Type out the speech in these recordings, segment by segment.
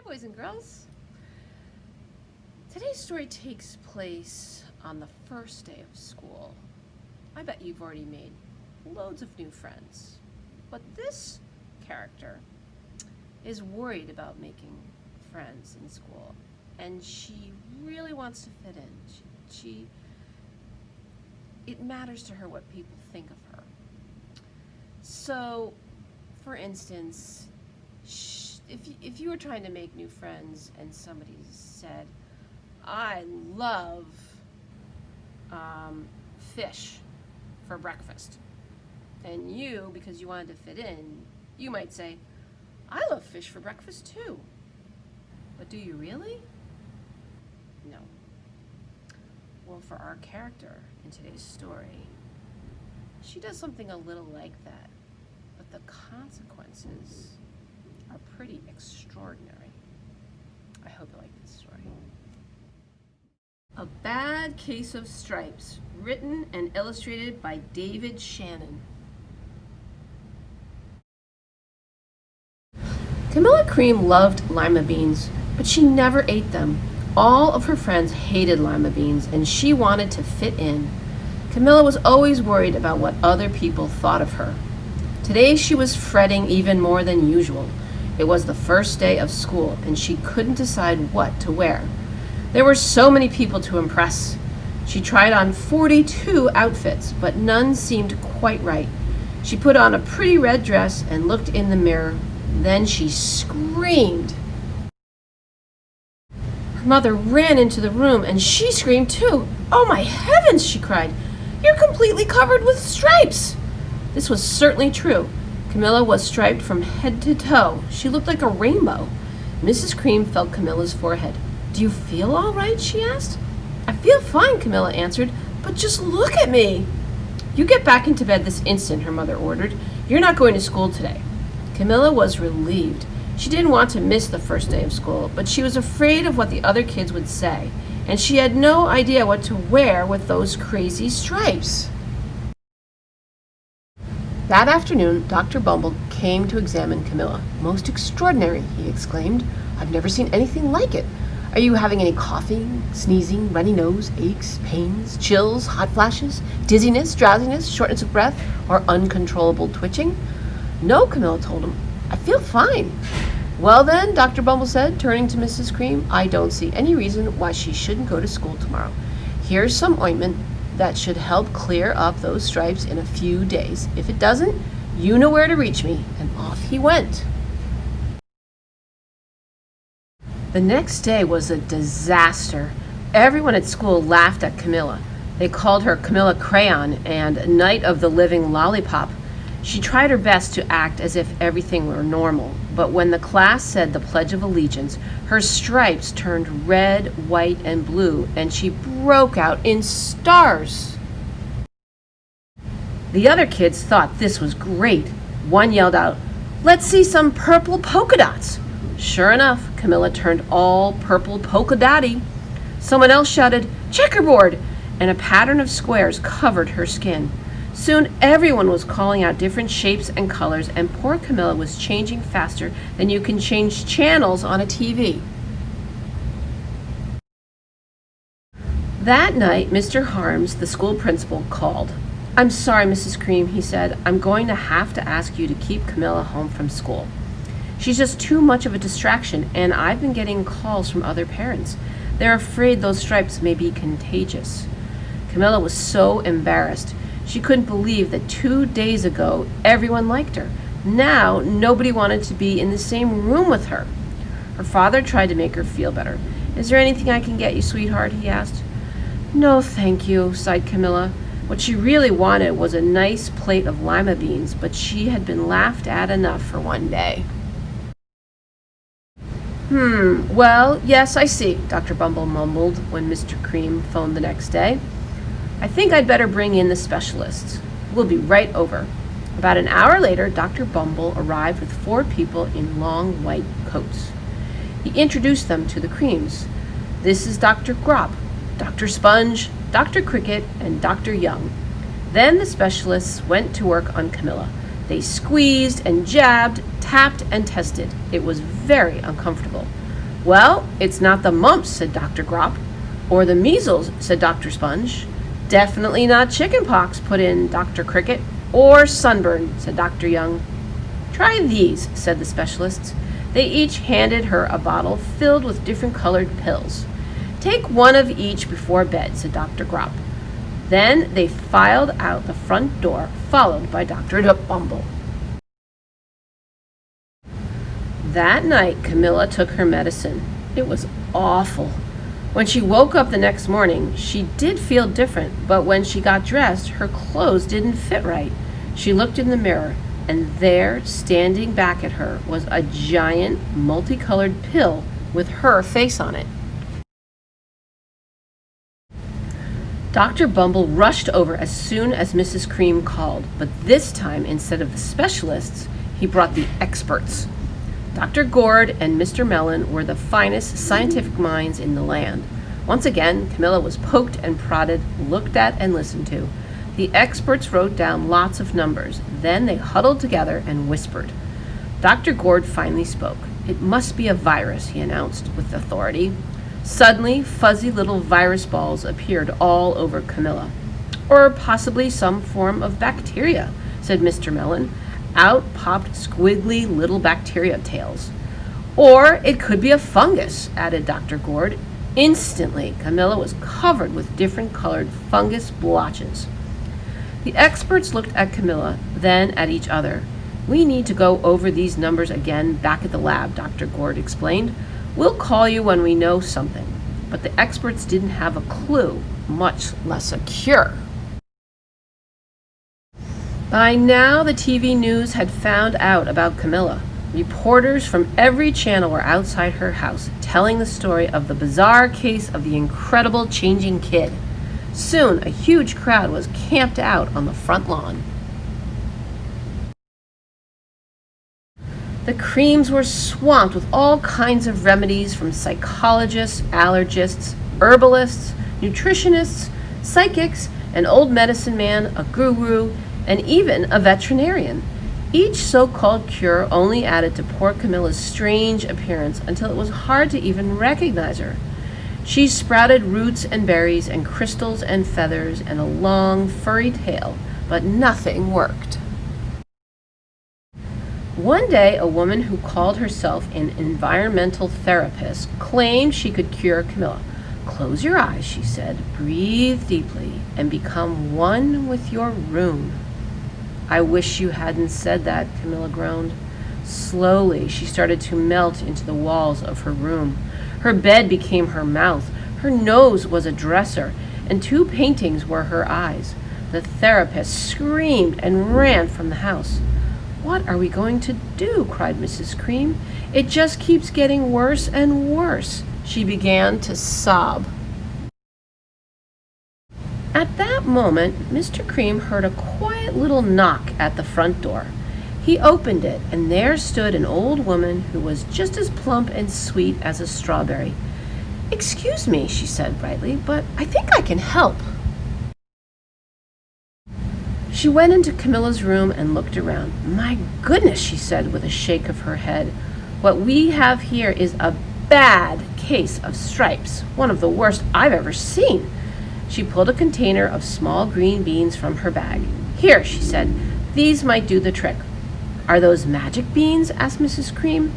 boys and girls. Today's story takes place on the first day of school. I bet you've already made loads of new friends, but this character is worried about making friends in school, and she really wants to fit in. It matters to her what people think of her. So, for instance, if you were trying to make new friends and somebody said, I love fish for breakfast, and you, because you wanted to fit in, you might say, I love fish for breakfast too. But do you really? No. Well, for our character in today's story, she does something a little like that, but the consequences are pretty extraordinary. I hope you like this story. A Bad Case of Stripes, written and illustrated by David Shannon. Camilla Cream loved lima beans, but she never ate them. All of her friends hated lima beans, and she wanted to fit in. Camilla was always worried about what other people thought of her. Today she was fretting even more than usual. It was the first day of school, and she couldn't decide what to wear. There were so many people to impress. She tried on 42 outfits, but none seemed quite right. She put on a pretty red dress and looked in the mirror. Then she screamed. Her mother ran into the room, and she screamed too. Oh my heavens, she cried. You're completely covered with stripes. This was certainly true. Camilla was striped from head to toe. She looked like a rainbow. Mrs. Cream felt Camilla's forehead. Do you feel all right? She asked. I feel fine, Camilla answered, but just look at me. You get back into bed this instant, her mother ordered. You're not going to school today. Camilla was relieved. She didn't want to miss the first day of school, but she was afraid of what the other kids would say, and she had no idea what to wear with those crazy stripes. That afternoon, Dr. Bumble came to examine Camilla. Most extraordinary, he exclaimed. I've never seen anything like it. Are you having any coughing, sneezing, runny nose, aches, pains, chills, hot flashes, dizziness, drowsiness, shortness of breath, or uncontrollable twitching? No, Camilla told him. I feel fine. Well then, Dr. Bumble said, turning to Mrs. Cream, I don't see any reason why she shouldn't go to school tomorrow. Here's some ointment that should help clear up those stripes in a few days. If it doesn't, you know where to reach me. And off he went. The next day was a disaster. Everyone at school laughed at Camilla. They called her Camilla Crayon and Night of the Living Lollipop. She tried her best to act as if everything were normal, but when the class said the Pledge of Allegiance, her stripes turned red, white, and blue, and she broke out in stars. The other kids thought this was great. One yelled out, "Let's see some purple polka dots." Sure enough, Camilla turned all purple polka dotty. Someone else shouted, "Checkerboard!" and a pattern of squares covered her skin. Soon everyone was calling out different shapes and colors, and poor Camilla was changing faster than you can change channels on a TV. That night, Mr. Harms, the school principal, called. I'm sorry, Mrs. Cream, he said. I'm going to have to ask you to keep Camilla home from school. She's just too much of a distraction, and I've been getting calls from other parents. They're afraid those stripes may be contagious. Camilla was so embarrassed. She couldn't believe that 2 days ago, everyone liked her. Now, nobody wanted to be in the same room with her. Her father tried to make her feel better. Is there anything I can get you, sweetheart? He asked. No, thank you, sighed Camilla. What she really wanted was a nice plate of lima beans, but she had been laughed at enough for one day. Well, yes, I see, Dr. Bumble mumbled when Mr. Cream phoned the next day. I think I'd better bring in the specialists. We'll be right over. About an hour later, Dr. Bumble arrived with 4 people in long white coats. He introduced them to the Creams. This is Dr. Grop, Dr. Sponge, Dr. Cricket, and Dr. Young. Then the specialists went to work on Camilla. They squeezed and jabbed, tapped and tested. It was very uncomfortable. Well, it's not the mumps, said Dr. Grop. Or the measles, said Dr. Sponge. Definitely not chicken pox, put in Dr. Cricket. Or sunburn, said Dr. Young. Try these, said the specialists. They each handed her a bottle filled with different colored pills. Take one of each before bed, said Dr. Grop. Then they filed out the front door, followed by Dr. Bumble. That night, Camilla took her medicine. It was awful. When she woke up the next morning, she did feel different, but when she got dressed, her clothes didn't fit right. She looked in the mirror, and there, standing back at her, was a giant, multicolored pill with her face on it. Dr. Bumble rushed over as soon as Mrs. Cream called, but this time, instead of the specialists, he brought the experts. Dr. Gourd and Mr. Mellon were the finest scientific minds in the land. Once again, Camilla was poked and prodded, looked at and listened to. The experts wrote down lots of numbers. Then they huddled together and whispered. Dr. Gourd finally spoke. It must be a virus, he announced with authority. Suddenly, fuzzy little virus balls appeared all over Camilla. Or possibly some form of bacteria, said Mr. Mellon. Out popped squiggly little bacteria tails. Or it could be a fungus, added Dr. Gourd. Instantly, Camilla was covered with different colored fungus blotches. The experts looked at Camilla, then at each other. We need to go over these numbers again back at the lab, Dr. Gourd explained. We'll call you when we know something. But the experts didn't have a clue, much less a cure. By now, the TV news had found out about Camilla. Reporters from every channel were outside her house, telling the story of the bizarre case of the incredible changing kid. Soon, a huge crowd was camped out on the front lawn. The Creams were swamped with all kinds of remedies from psychologists, allergists, herbalists, nutritionists, psychics, an old medicine man, a guru, and even a veterinarian. Each so-called cure only added to poor Camilla's strange appearance until it was hard to even recognize her. She sprouted roots and berries and crystals and feathers and a long, furry tail, but nothing worked. One day, a woman who called herself an environmental therapist claimed she could cure Camilla. Close your eyes, she said, breathe deeply, and become one with your room. I wish you hadn't said that, Camilla groaned. Slowly, she started to melt into the walls of her room. Her bed became her mouth. Her nose was a dresser, and 2 paintings were her eyes. The therapist screamed and ran from the house. What are we going to do? Cried Mrs. Cream. It just keeps getting worse and worse. She began to sob. At that moment, Mr. Cream heard a quiet little knock at the front door. He opened it, and there stood an old woman who was just as plump and sweet as a strawberry. Excuse me, she said brightly, but I think I can help. She went into Camilla's room and looked around. My goodness, she said with a shake of her head. What we have here is a bad case of stripes, one of the worst I've ever seen. She pulled a container of small green beans from her bag. Here, she said, these might do the trick. Are those magic beans? Asked Mrs. Cream.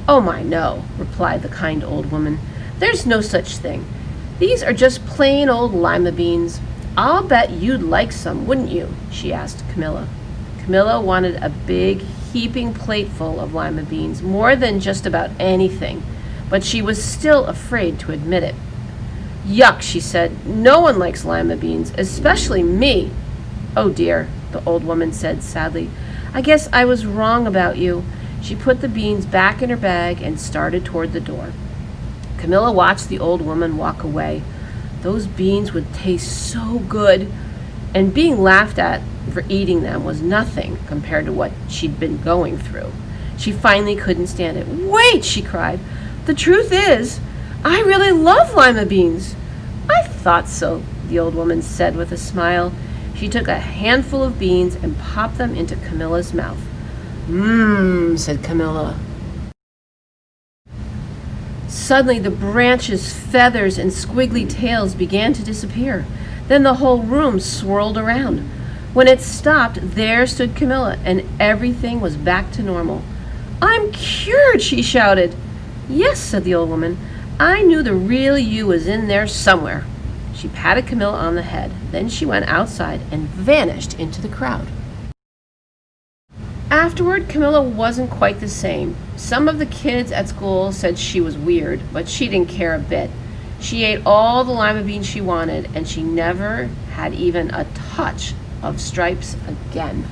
Oh my, no, replied the kind old woman. There's no such thing. These are just plain old lima beans. I'll bet you'd like some, wouldn't you? She asked Camilla. Camilla wanted a big, heaping plateful of lima beans, more than just about anything, but she was still afraid to admit it. Yuck, she said. No one likes lima beans, especially me. Oh dear, the old woman said sadly. I guess I was wrong about you. She put the beans back in her bag and started toward the door. Camilla watched the old woman walk away. Those beans would taste so good, and being laughed at for eating them was nothing compared to what she'd been going through. She finally couldn't stand it. Wait, she cried. The truth is, I really love lima beans. I thought so, the old woman said with a smile. She took a handful of beans and popped them into Camilla's mouth. Mmm, said Camilla. Suddenly, the branches, feathers, and squiggly tails began to disappear. Then the whole room swirled around. When it stopped, there stood Camilla, and everything was back to normal. "I'm cured!" she shouted. "Yes," said the old woman. "I knew the real you was in there somewhere." She patted Camilla on the head. Then she went outside and vanished into the crowd. Afterward, Camilla wasn't quite the same. Some of the kids at school said she was weird, but she didn't care a bit. She ate all the lima beans she wanted, and she never had even a touch of stripes again.